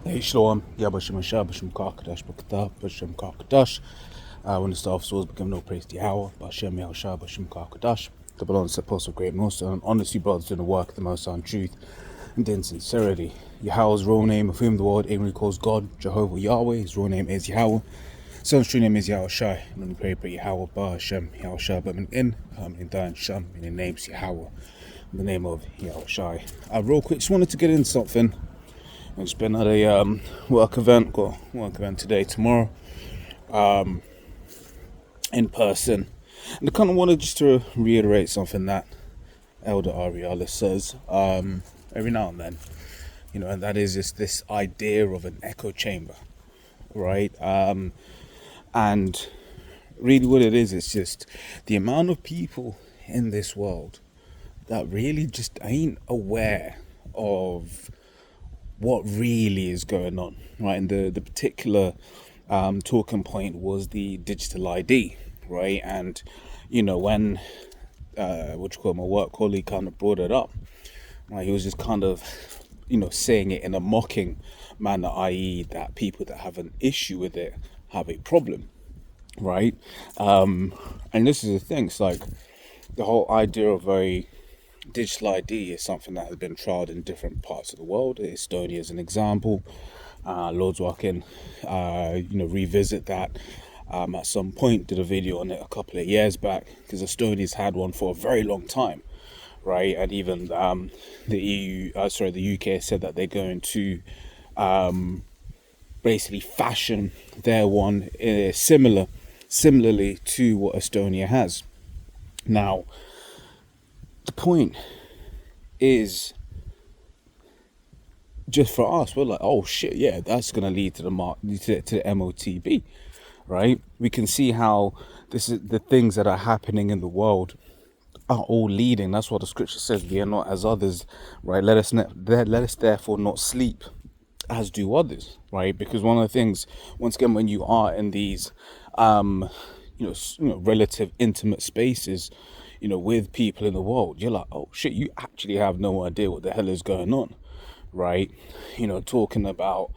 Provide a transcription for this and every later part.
Hey Shalom, Yabashim Shabashim Kakadash Bakata, Bashim Kakadash. When the staff souls become no praise to Yahweh, Bashem Yahushua, Bashim Kakadash. The belongs to the apostle of great most and honestly brothers doing the work of the most on truth and in sincerity. Yahweh's real name, of whom the world aiming calls God, Jehovah Yahweh. His real name is Yahweh. Son's true name is Yahushua. And when we pray for Yahweh, Bashem Yahushua, but in Dan Sham, in the name's Yahweh. In the name of Yahushua. Real quick, just wanted to get into something. It's been at a work event, got a work event today, tomorrow, in person. And I kind of wanted just to reiterate something that Elder Arialis says every now and then, and that is just this idea of an echo chamber, right? And really what it is, it's just the amount of people in this world that really just ain't aware of what really is going on, right? And the particular talking point was the digital ID, right? And when my work colleague kind of brought it up, right, he was just kind of saying it in a mocking manner, i.e. that people that have an issue with it have a problem, right? And this is the thing, it's like the whole idea of a digital ID is something that has been tried in different parts of the world. Estonia is an example. Lord's Walking, revisit that at some point. Did a video on it a couple of years back because Estonia's had one for a very long time, right? And even the UK said that they're going to basically fashion their one similarly to what Estonia has. Now, the point is, just for us, we're like, oh shit, yeah, that's gonna lead to the MOTB, right? We can see how this is the things that are happening in the world are all leading. That's what the scripture says: we are not as others, right? Let us therefore not sleep as do others, right? Because one of the things, once again, when you are in these relative intimate spaces, with people in the world, you're like, oh shit, you actually have no idea what the hell is going on, right? Talking about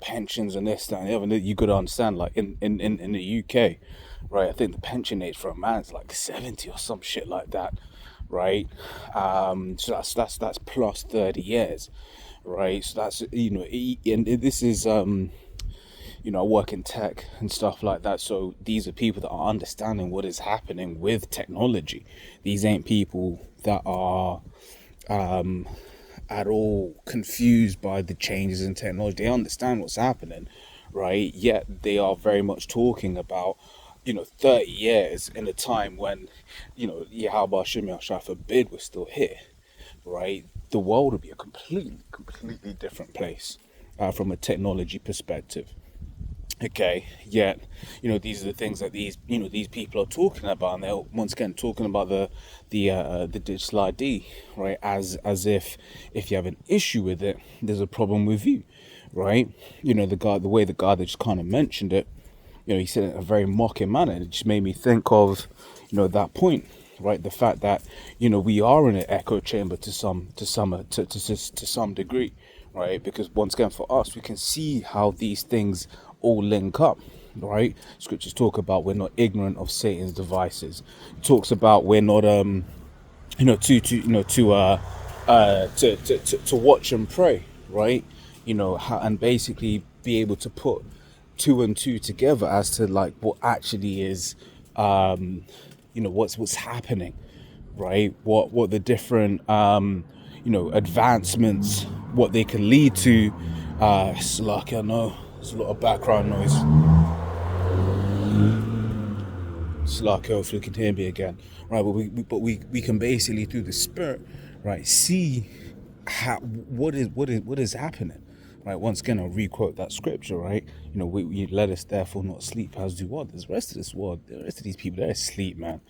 pensions and this, that, and the other. You got to understand, like in the UK, right, I think the pension age for a man is like 70 or some shit like that, right? So that's plus 30 years, right? So that's and this is I work in tech and stuff like that. So these are people that are understanding what is happening with technology. These ain't people that are at all confused by the changes in technology. They understand what's happening, right? Yet they are very much talking about 30 years in a time when Yahweh Shah forbid was still here, right? The world would be a completely different place from a technology perspective. Okay, yet these are the things that these people are talking about, and they're once again talking about the digital ID, right? As if you have an issue with it, there's a problem with you, right? The way the guy that just kind of mentioned it, he said it in a very mocking manner. It just made me think of that point, right? The fact that we are in an echo chamber to some degree, right? Because once again, for us, we can see how these things all link up, right? Scriptures talk about we're not ignorant of Satan's devices. It talks about we're not to watch and pray, right? And basically be able to put two and two together as to like what actually is what's happening, right? What the different advancements, what they can lead to. It's like, I know there's a lot of background noise. It's like, hopefully you can hear me again, right? But we can basically through the spirit, right, see what is happening, right? Once again, I'll requote that scripture, right? We let us therefore not sleep as do others. The rest of this world, the rest of these people, they're asleep, man,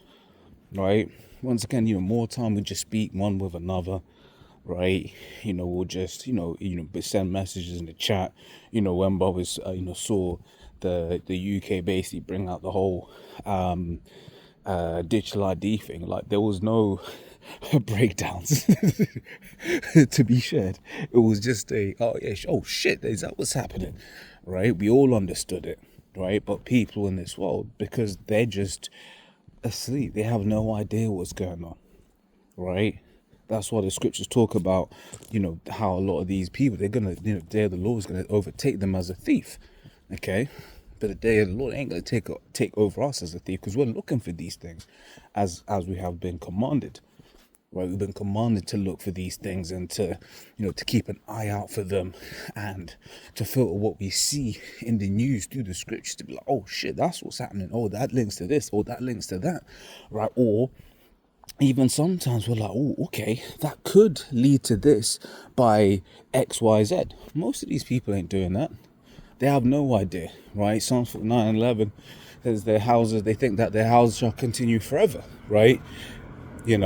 right? Once again, more time we just speak one with another, right? We'll just send messages in the chat. When Bob was saw the UK basically bring out the whole digital ID thing, like there was no breakdowns to be shared. It was just oh shit, is that what's happening? Right? We all understood it, right? But people in this world, because they're just asleep, they have no idea what's going on, right? That's why the scriptures talk about, how a lot of these people, they're gonna, the day of the Lord is gonna overtake them as a thief, okay? But the day of the Lord ain't gonna take over us as a thief, because we're looking for these things, as we have been commanded, right? We've been commanded to look for these things and to, to keep an eye out for them, and to filter what we see in the news through the scriptures to be like, oh shit, that's what's happening. Oh, that links to this, or that links to that, right? Or even sometimes we're like, oh, okay, that could lead to this by X, Y, Z. Most of these people ain't doing that. They have no idea, right? Psalms 9:11 says their houses, they think that their houses shall continue forever, right? They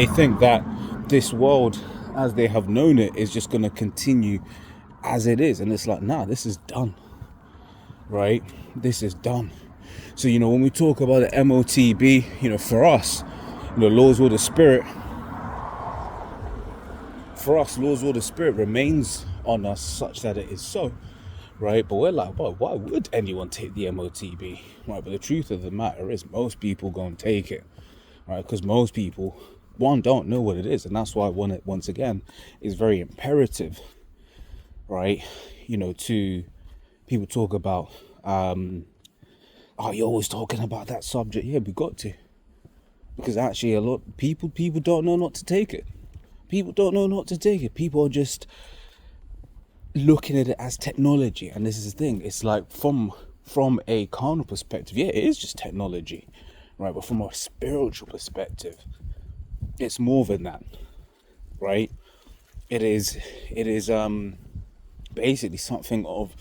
think that this world, as they have known it, is just going to continue as it is. And it's like, nah, this is done, right? This is done. So, when we talk about the MOTB, for us, Lord's will, the Spirit, for us, Lord's will, the Spirit remains on us such that it is so, right? But we're like, well, why would anyone take the MOTB, right? But the truth of the matter is most people gonna take it, right? Because most people, one, don't know what it is. And that's why once again, is very imperative, right? To people talk about, you're always talking about that subject. Yeah, we got to. Because actually a lot of people don't know not to take it. People don't know not to take it. People are just looking at it as technology. And this is the thing. It's like from a carnal perspective, yeah, it is just technology, right? But from a spiritual perspective, it's more than that, right? It is basically something of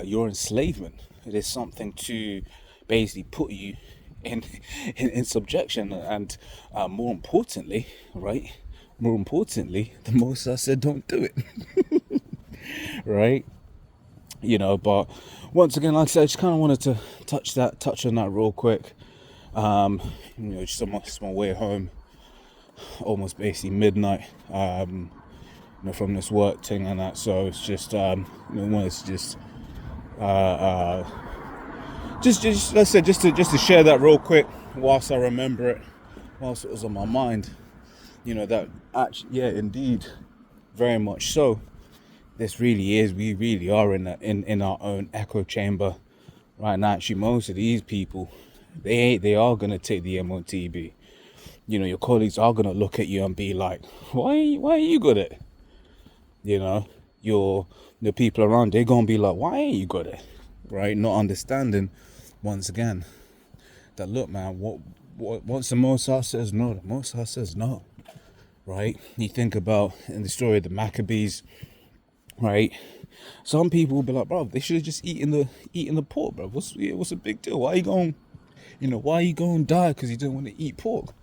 your enslavement. It is something to basically put you in subjection, and more importantly, right? More importantly, the Most High said, don't do it, right? But once again, like I said, I just kind of wanted to touch on that real quick. Just on my way home, almost basically midnight. From this work thing and that. So it's just, wanted to just like I said, just to share that real quick whilst I remember it, whilst it was on my mind. That actually, yeah, indeed, very much so. This really is. We really are in our own echo chamber right now. Actually, most of these people, they are gonna take the MOTB. Your colleagues are gonna look at you and be like, why are you good at it? The people around, they're gonna be like, why ain't you good at it? Right? Not understanding, once again, that look, man, what once the Most High says no, the Most High says no, right? You think about in the story of the Maccabees, right? Some people will be like, bro, they should have just eaten the pork, bro. What's the big deal? Why are you going to die because you didn't want to eat pork?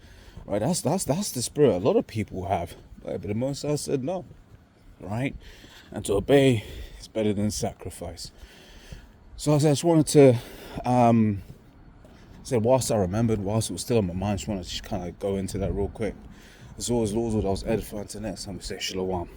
Right? That's the spirit a lot of people have. Right? But the Most High said no, right? And to obey is better than sacrifice. So I just wanted to say, whilst I remembered, whilst it was still on my mind, just wanted to kind of go into that real quick. As always, Lord, I was edifying to next time we say Shalom.